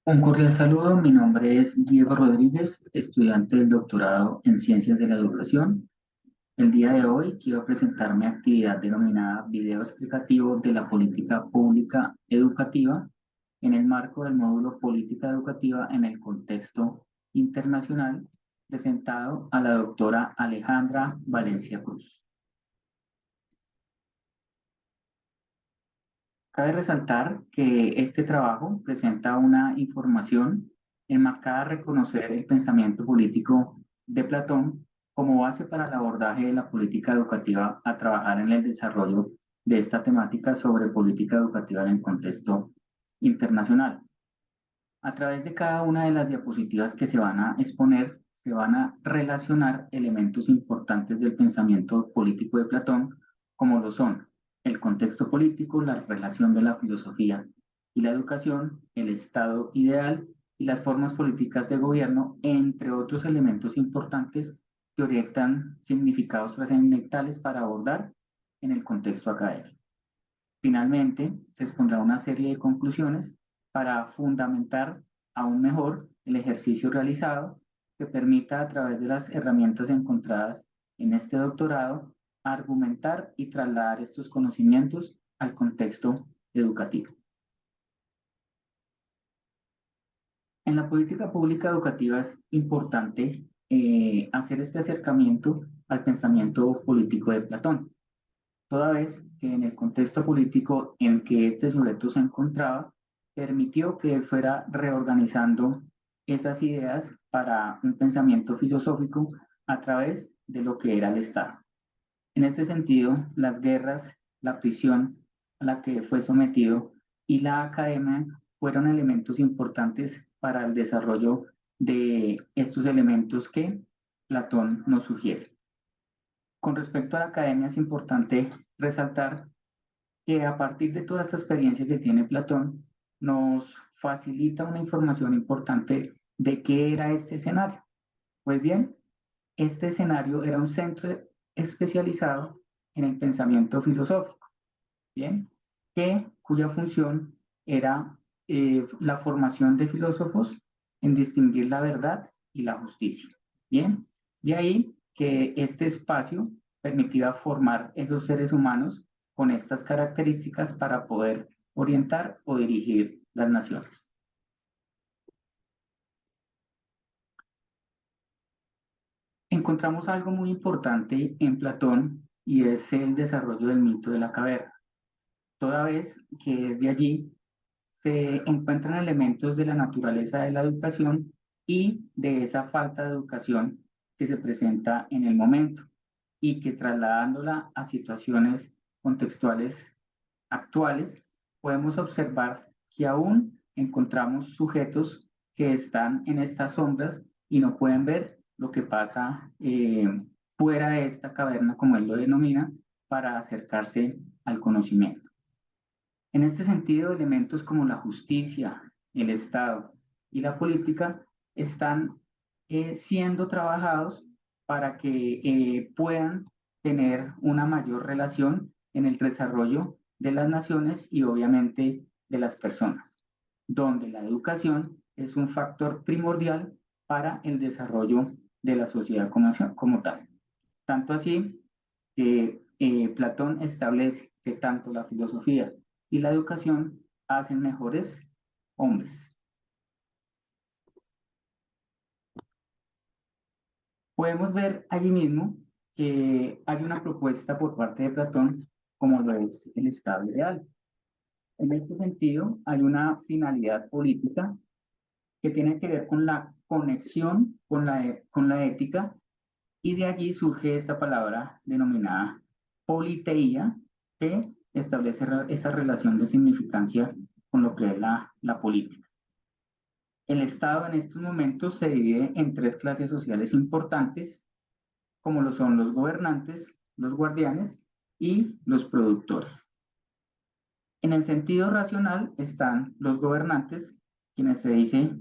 Un cordial saludo, mi nombre es Diego Rodríguez, estudiante del doctorado en Ciencias de la Educación. El día de hoy quiero presentar mi actividad denominada Video explicativo de la política pública educativa en el marco del módulo Política Educativa en el contexto internacional, presentado a la doctora Alejandra Valencia Cruz. Cabe resaltar que este trabajo presenta una información enmarcada a reconocer el pensamiento político de Platón como base para el abordaje de la política educativa a trabajar en el desarrollo de esta temática sobre política educativa en el contexto internacional. A través de cada una de las diapositivas que se van a exponer, se van a relacionar elementos importantes del pensamiento político de Platón, como lo son el contexto político, la relación de la filosofía y la educación, el estado ideal y las formas políticas de gobierno, entre otros elementos importantes que orientan significados trascendentales para abordar en el contexto académico. Finalmente, se expondrá una serie de conclusiones para fundamentar aún mejor el ejercicio realizado que permita a través de las herramientas encontradas en este doctorado argumentar y trasladar estos conocimientos al contexto educativo. En la política pública educativa es importante hacer este acercamiento al pensamiento político de Platón, toda vez que en el contexto político en que este sujeto se encontraba, permitió que él fuera reorganizando esas ideas para un pensamiento filosófico a través de lo que era el Estado. En este sentido, las guerras, la prisión a la que fue sometido y la academia fueron elementos importantes para el desarrollo de estos elementos que Platón nos sugiere. Con respecto a la academia, es importante resaltar que a partir de toda esta experiencia que tiene Platón, nos facilita una información importante de qué era este escenario. Pues bien, este escenario era un centro especializado en el pensamiento filosófico, ¿bien? Cuya función era la formación de filósofos en distinguir la verdad y la justicia, ¿bien? De ahí que este espacio permitía formar esos seres humanos con estas características para poder orientar o dirigir las naciones. Encontramos algo muy importante en Platón y es el desarrollo del mito de la caverna, toda vez que desde allí se encuentran elementos de la naturaleza de la educación y de esa falta de educación que se presenta en el momento y que trasladándola a situaciones contextuales actuales, podemos observar que aún encontramos sujetos que están en estas sombras y no pueden ver lo que pasa fuera de esta caverna, como él lo denomina, para acercarse al conocimiento. En este sentido, elementos como la justicia, el Estado y la política están siendo trabajados para que puedan tener una mayor relación en el desarrollo de las naciones y obviamente de las personas, donde la educación es un factor primordial para el desarrollo de la sociedad como tal. Tanto así que Platón establece que tanto la filosofía y la educación hacen mejores hombres. Podemos ver allí mismo que hay una propuesta por parte de Platón como lo es el Estado ideal. En este sentido, hay una finalidad política que tiene que ver con la conexión con la ética y de allí surge esta palabra denominada politeía, que establece esa relación de significancia con lo que es la política. El Estado en estos momentos se divide en tres clases sociales importantes, como lo son los gobernantes, los guardianes y los productores. En el sentido racional están los gobernantes, quienes se dice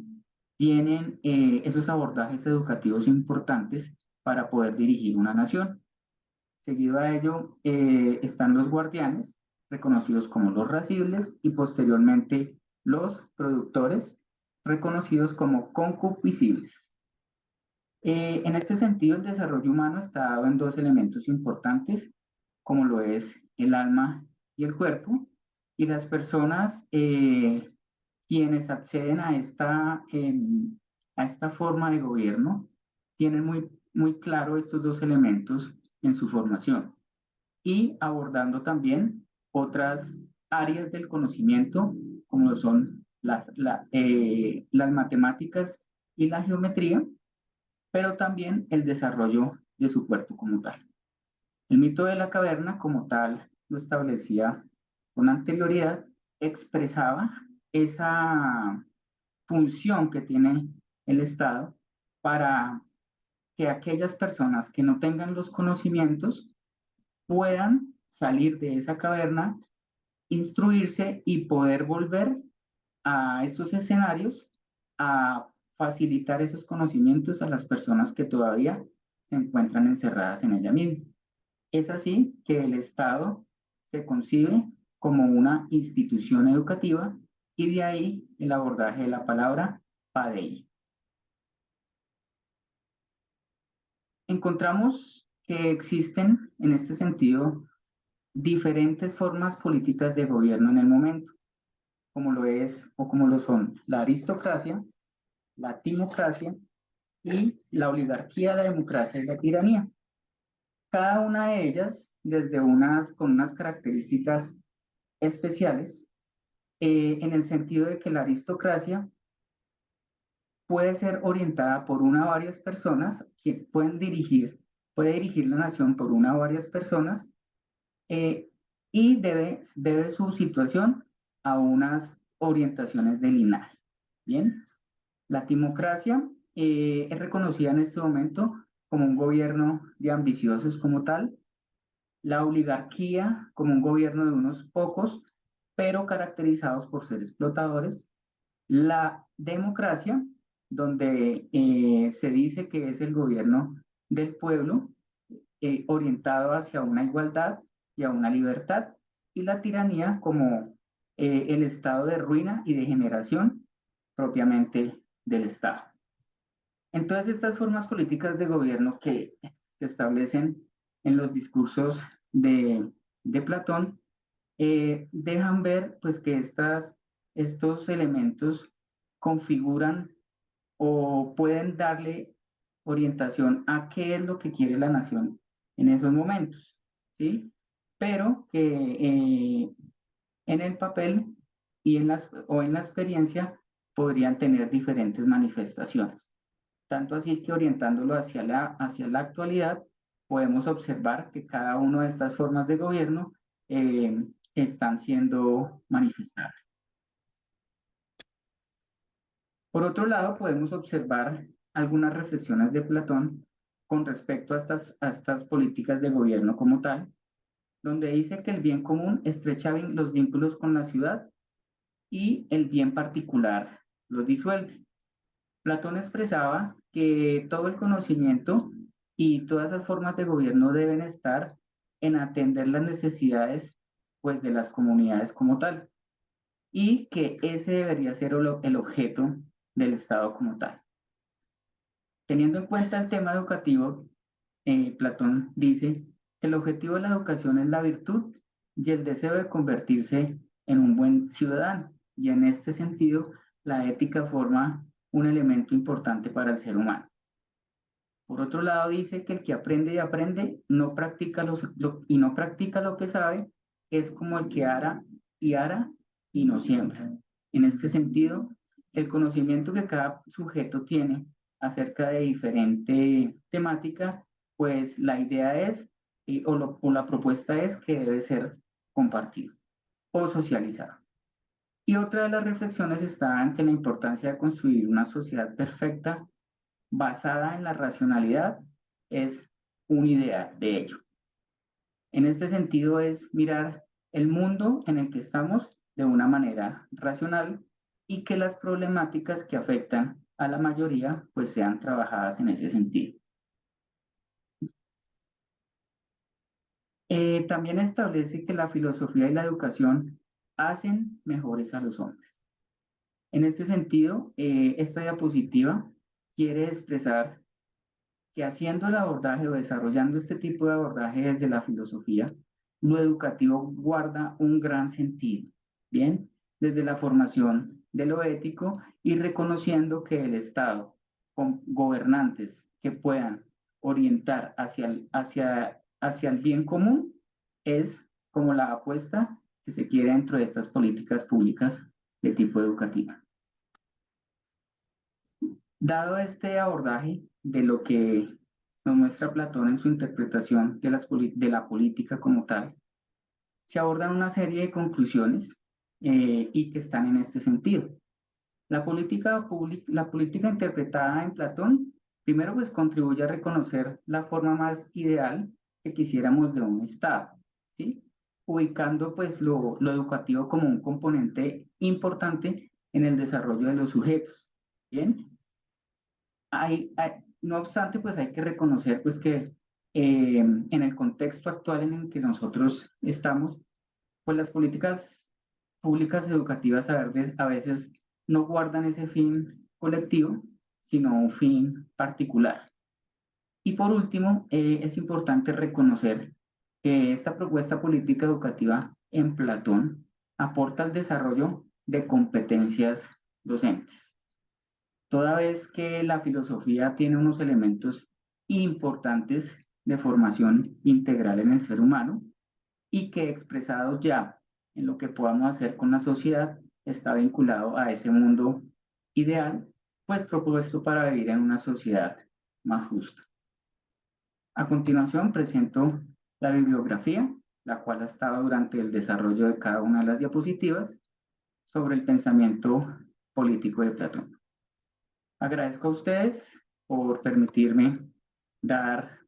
tienen esos abordajes educativos importantes para poder dirigir una nación. Seguido a ello están los guardianes, reconocidos como los racibles, y posteriormente los productores, reconocidos como concupiscibles. En este sentido, el desarrollo humano está dado en dos elementos importantes, como lo es el alma y el cuerpo, y las personas quienes acceden a esta forma de gobierno tienen muy claro estos dos elementos en su formación y abordando también otras áreas del conocimiento, como lo son las matemáticas y la geometría, pero también el desarrollo de su cuerpo como tal. El mito de la caverna como tal lo establecía con anterioridad, expresaba esa función que tiene el Estado para que aquellas personas que no tengan los conocimientos puedan salir de esa caverna, instruirse y poder volver a estos escenarios a facilitar esos conocimientos a las personas que todavía se encuentran encerradas en ella misma. Es así que el Estado se concibe como una institución educativa y de ahí el abordaje de la palabra PADEI. Encontramos que existen en este sentido diferentes formas políticas de gobierno en el momento, como lo es o como lo son la aristocracia, la timocracia y la oligarquía, la democracia y la tiranía. Cada una de ellas con unas características especiales, en el sentido de que la aristocracia puede ser orientada por una o varias personas que puede dirigir la nación por una o varias personas, eh, y debe su situación a unas orientaciones de linaje. Bien, la timocracia es reconocida en este momento como un gobierno de ambiciosos como tal, la oligarquía como un gobierno de unos pocos, pero caracterizados por ser explotadores, la democracia, donde se dice que es el gobierno del pueblo, orientado hacia una igualdad y a una libertad, y la tiranía como el estado de ruina y degeneración propiamente del Estado. Entonces, estas formas políticas de gobierno que se establecen en los discursos de Platón dejan ver pues que estos elementos configuran o pueden darle orientación a qué es lo que quiere la nación en esos momentos, ¿sí? Pero que en el papel o en la experiencia podrían tener diferentes manifestaciones. Tanto así que orientándolo hacia la actualidad, podemos observar que cada una de estas formas de gobierno están siendo manifestadas. Por otro lado, podemos observar algunas reflexiones de Platón con respecto a estas políticas de gobierno como tal, donde dice que el bien común estrecha los vínculos con la ciudad y el bien particular los disuelve. Platón expresaba que todo el conocimiento y todas esas formas de gobierno deben estar en atender las necesidades pues, de las comunidades como tal, y que ese debería ser el objeto del Estado como tal. Teniendo en cuenta el tema educativo, Platón dice que el objetivo de la educación es la virtud y el deseo de convertirse en un buen ciudadano. Y en este sentido, la ética forma un elemento importante para el ser humano. Por otro lado, dice que el que aprende y aprende y no practica lo que sabe, es como el que ara y no siembra. En este sentido, el conocimiento que cada sujeto tiene acerca de diferente temática, pues la idea es, o la propuesta es que debe ser compartido o socializado. Y otra de las reflexiones está ante la importancia de construir una sociedad perfecta basada en la racionalidad es una idea de ello. En este sentido es mirar el mundo en el que estamos de una manera racional y que las problemáticas que afectan a la mayoría pues sean trabajadas en ese sentido. También establece que la filosofía y la educación hacen mejores a los hombres. En este sentido, esta diapositiva quiere expresar que haciendo el abordaje o desarrollando este tipo de abordaje desde la filosofía, lo educativo guarda un gran sentido, ¿bien? Desde la formación de lo ético y reconociendo que el Estado, con gobernantes que puedan orientar hacia el bien común, es como la apuesta que se quiere dentro de estas políticas públicas de tipo educativa. Dado este abordaje de lo que nos muestra Platón en su interpretación de la política como tal, se abordan una serie de conclusiones y que están en este sentido. La política interpretada en Platón, primero pues contribuye a reconocer la forma más ideal que quisiéramos de un Estado, ¿sí? Ubicando pues lo educativo como un componente importante en el desarrollo de los sujetos, ¿bien? No obstante, pues hay que reconocer pues que en el contexto actual en el que nosotros estamos, pues las políticas públicas educativas a veces no guardan ese fin colectivo, sino un fin particular. Y por último, es importante reconocer que esta propuesta política educativa en Platón aporta al desarrollo de competencias docentes toda vez que la filosofía tiene unos elementos importantes de formación integral en el ser humano y que expresados ya en lo que podamos hacer con la sociedad está vinculado a ese mundo ideal, pues propuesto para vivir en una sociedad más justa. A continuación presento la bibliografía, la cual ha estado durante el desarrollo de cada una de las diapositivas sobre el pensamiento político de Platón. Agradezco a ustedes por permitirme dar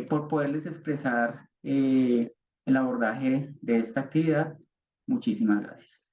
por poderles expresar el abordaje de esta actividad. Muchísimas gracias.